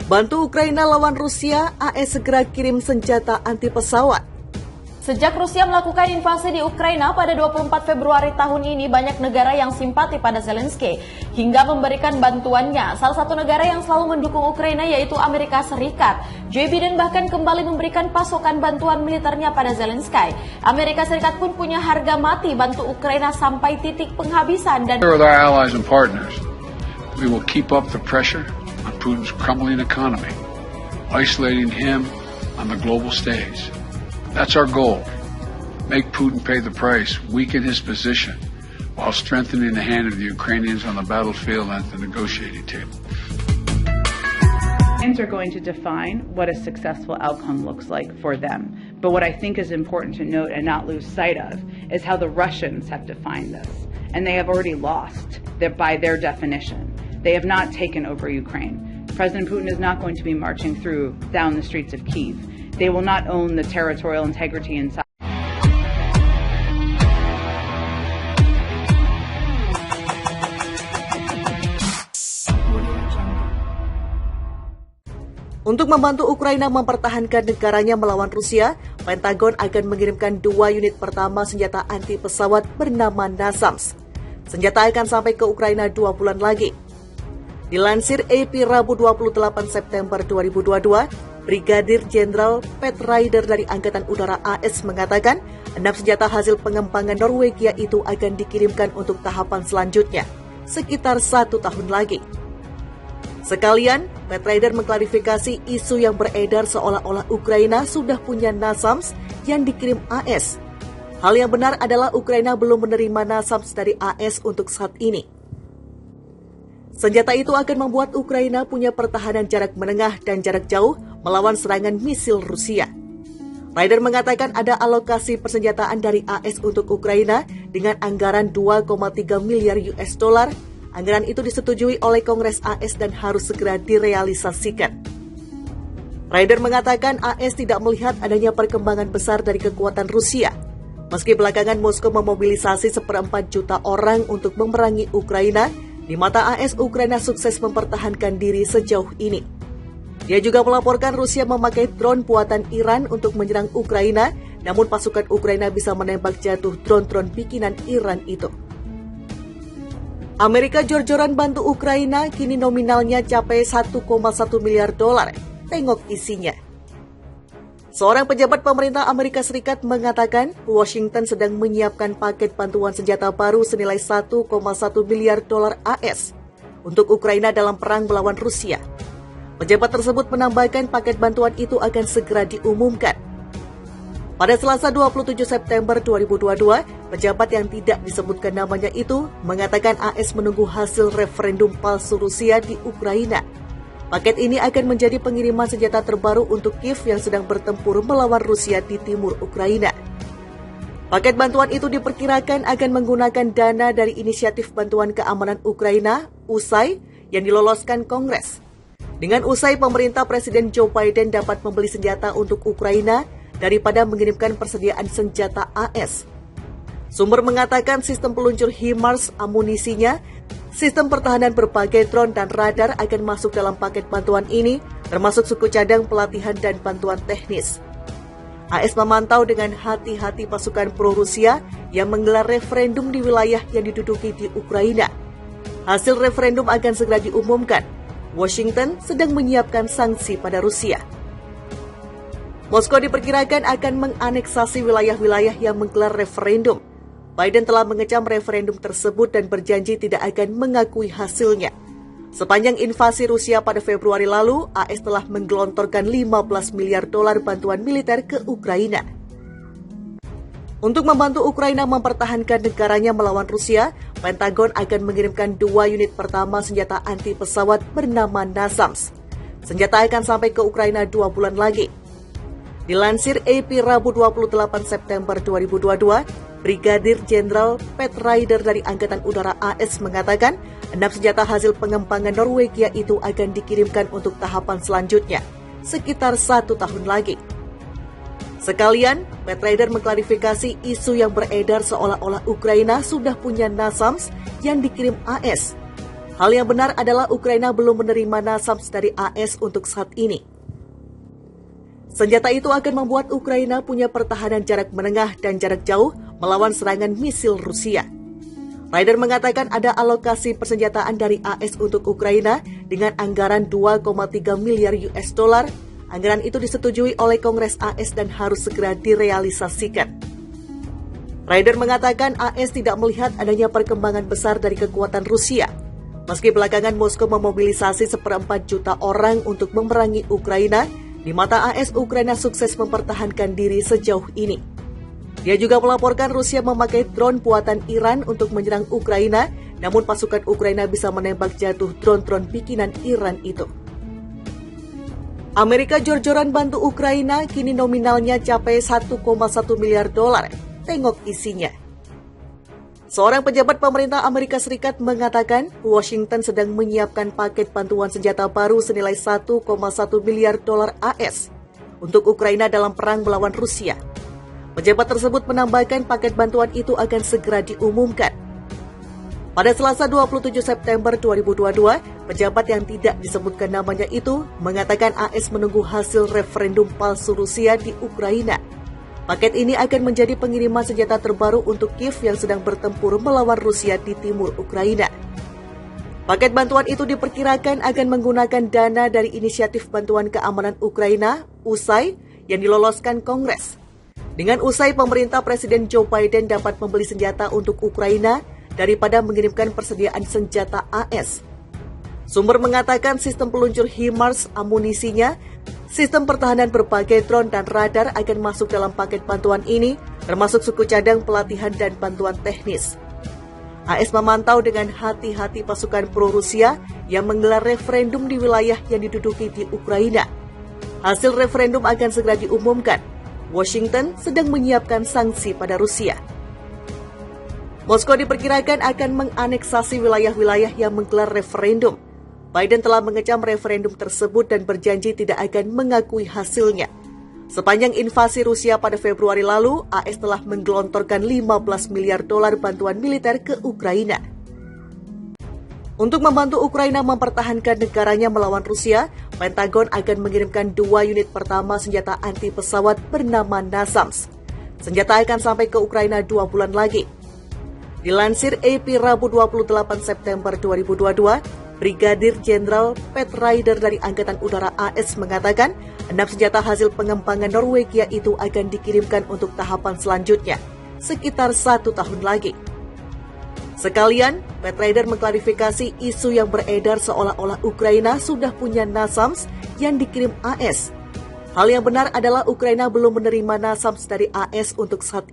Bantu Ukraina lawan Rusia, AS segera kirim senjata anti pesawat. Sejak Rusia melakukan invasi di Ukraina pada 24 Februari tahun ini, banyak negara yang simpati pada Zelensky hingga memberikan bantuannya. Salah satu negara yang selalu mendukung Ukraina yaitu Amerika Serikat. Joe Biden bahkan kembali memberikan pasokan bantuan militernya pada Zelensky. Amerika Serikat pun punya harga mati bantu Ukraina sampai titik penghabisan. Dan with our allies and partners, we will keep up the pressure on Putin's crumbling economy, isolating him on the global stage. That's our goal. Make Putin pay the price, weaken his position, while strengthening the hand of the Ukrainians on the battlefield and at the negotiating table. Are going to define what a successful outcome looks like for them. But what I think is important to note and not lose sight of is how the Russians have defined this. And they have already lost by their definition. They have not taken over Ukraine. President Putin is not going to be marching down the streets of Kyiv. They will not own the territorial integrity inside. Untuk membantu Ukraina mempertahankan negaranya melawan Rusia, Pentagon akan mengirimkan 2 unit pertama senjata anti pesawat bernama NASAMS. Senjata akan sampai ke Ukraina 2 bulan lagi. Dilansir AP Rabu 28 September 2022, Brigadir Jenderal Pat Ryder dari Angkatan Udara AS mengatakan 6 senjata hasil pengembangan Norwegia itu akan dikirimkan untuk tahapan selanjutnya, sekitar 1 tahun lagi. Sekalian, Pat Ryder mengklarifikasi isu yang beredar seolah-olah Ukraina sudah punya NASAMS yang dikirim AS. Hal yang benar adalah Ukraina belum menerima NASAMS dari AS untuk saat ini. Senjata itu akan membuat Ukraina punya pertahanan jarak menengah dan jarak jauh melawan serangan misil Rusia. Ryder mengatakan ada alokasi persenjataan dari AS untuk Ukraina dengan anggaran 2,3 miliar US dollar. Anggaran itu disetujui oleh Kongres AS dan harus segera direalisasikan. Ryder mengatakan AS tidak melihat adanya perkembangan besar dari kekuatan Rusia. Meski belakangan Moskow memobilisasi 1,4 juta orang untuk memerangi Ukraina, di mata AS Ukraina sukses mempertahankan diri sejauh ini. Dia juga melaporkan Rusia memakai drone buatan Iran untuk menyerang Ukraina, namun pasukan Ukraina bisa menembak jatuh drone-drone bikinan Iran itu. Amerika jor-joran bantu Ukraina, kini nominalnya capai 1,1 miliar dolar. Tengok isinya. Seorang pejabat pemerintah Amerika Serikat mengatakan Washington sedang menyiapkan paket bantuan senjata baru senilai 1,1 miliar dolar AS untuk Ukraina dalam perang melawan Rusia. Pejabat tersebut menambahkan paket bantuan itu akan segera diumumkan. Pada Selasa 27 September 2022, pejabat yang tidak disebutkan namanya itu mengatakan AS menunggu hasil referendum palsu Rusia di Ukraina. Paket ini akan menjadi pengiriman senjata terbaru untuk Kiev yang sedang bertempur melawan Rusia di timur Ukraina. Paket bantuan itu diperkirakan akan menggunakan dana dari Inisiatif Bantuan Keamanan Ukraina, USAI, yang diloloskan Kongres. Dengan USAI, pemerintah Presiden Joe Biden dapat membeli senjata untuk Ukraina daripada mengirimkan persediaan senjata AS. Sumber mengatakan sistem peluncur HIMARS amunisinya, sistem pertahanan berbagai drone dan radar akan masuk dalam paket bantuan ini, termasuk suku cadang, pelatihan, dan bantuan teknis. AS memantau dengan hati-hati pasukan pro-Rusia yang menggelar referendum di wilayah yang diduduki di Ukraina. Hasil referendum akan segera diumumkan. Washington sedang menyiapkan sanksi pada Rusia. Moskow diperkirakan akan menganeksasi wilayah-wilayah yang menggelar referendum. Biden telah mengecam referendum tersebut dan berjanji tidak akan mengakui hasilnya. Sepanjang invasi Rusia pada Februari lalu, AS telah menggelontorkan 15 miliar dolar bantuan militer ke Ukraina. Untuk membantu Ukraina mempertahankan negaranya melawan Rusia, Pentagon akan mengirimkan 2 unit pertama senjata anti pesawat bernama NASAMS. Senjata akan sampai ke Ukraina 2 bulan lagi. Dilansir AP Rabu 28 September 2022, Brigadir Jenderal Pat Ryder dari Angkatan Udara AS mengatakan 6 senjata hasil pengembangan Norwegia itu akan dikirimkan untuk tahapan selanjutnya, sekitar 1 tahun lagi. Sekalian, Pat Ryder mengklarifikasi isu yang beredar seolah-olah Ukraina sudah punya NASAMS yang dikirim AS. Hal yang benar adalah Ukraina belum menerima NASAMS dari AS untuk saat ini. Senjata itu akan membuat Ukraina punya pertahanan jarak menengah dan jarak jauh melawan serangan misil Rusia. Ryder mengatakan ada alokasi persenjataan dari AS untuk Ukraina dengan anggaran 2,3 miliar US dollar. Anggaran itu disetujui oleh Kongres AS dan harus segera direalisasikan. Ryder mengatakan AS tidak melihat adanya perkembangan besar dari kekuatan Rusia. Meski belakangan Moskow memobilisasi 1,4 juta orang untuk memerangi Ukraina, di mata AS Ukraina sukses mempertahankan diri sejauh ini. Dia juga melaporkan Rusia memakai drone buatan Iran untuk menyerang Ukraina, namun pasukan Ukraina bisa menembak jatuh drone-drone bikinan Iran itu. Amerika jor-joran bantu Ukraina, kini nominalnya capai 1,1 miliar dolar. Tengok isinya. Seorang pejabat pemerintah Amerika Serikat mengatakan Washington sedang menyiapkan paket bantuan senjata baru senilai 1,1 miliar dolar AS untuk Ukraina dalam perang melawan Rusia. Pejabat tersebut menambahkan paket bantuan itu akan segera diumumkan. Pada Selasa 27 September 2022, pejabat yang tidak disebutkan namanya itu mengatakan AS menunggu hasil referendum palsu Rusia di Ukraina. Paket ini akan menjadi pengiriman senjata terbaru untuk Kiev yang sedang bertempur melawan Rusia di timur Ukraina. Paket bantuan itu diperkirakan akan menggunakan dana dari Inisiatif Bantuan Keamanan Ukraina, USAI, yang diloloskan Kongres. Dengan USAI, pemerintah Presiden Joe Biden dapat membeli senjata untuk Ukraina daripada mengirimkan persediaan senjata AS. Sumber mengatakan sistem peluncur HIMARS amunisinya, sistem pertahanan berbagai drone dan radar akan masuk dalam paket bantuan ini, termasuk suku cadang, pelatihan, dan bantuan teknis. AS memantau dengan hati-hati pasukan pro-Rusia yang menggelar referendum di wilayah yang diduduki di Ukraina. Hasil referendum akan segera diumumkan. Washington sedang menyiapkan sanksi pada Rusia. Moskow diperkirakan akan menganeksasi wilayah-wilayah yang menggelar referendum. Biden telah mengecam referendum tersebut dan berjanji tidak akan mengakui hasilnya. Sepanjang invasi Rusia pada Februari lalu, AS telah menggelontorkan 15 miliar dolar bantuan militer ke Ukraina. Untuk membantu Ukraina mempertahankan negaranya melawan Rusia, Pentagon akan mengirimkan 2 unit pertama senjata anti pesawat bernama NASAMS. Senjata akan sampai ke Ukraina 2 bulan lagi. Dilansir AP Rabu 28 September 2022, Brigadir Jenderal Pat Ryder dari Angkatan Udara AS mengatakan 6 senjata hasil pengembangan Norwegia itu akan dikirimkan untuk tahapan selanjutnya, sekitar 1 tahun lagi. Sekalian, Pat Ryder mengklarifikasi isu yang beredar seolah-olah Ukraina sudah punya NASAMS yang dikirim AS. Hal yang benar adalah Ukraina belum menerima NASAMS dari AS untuk saat ini.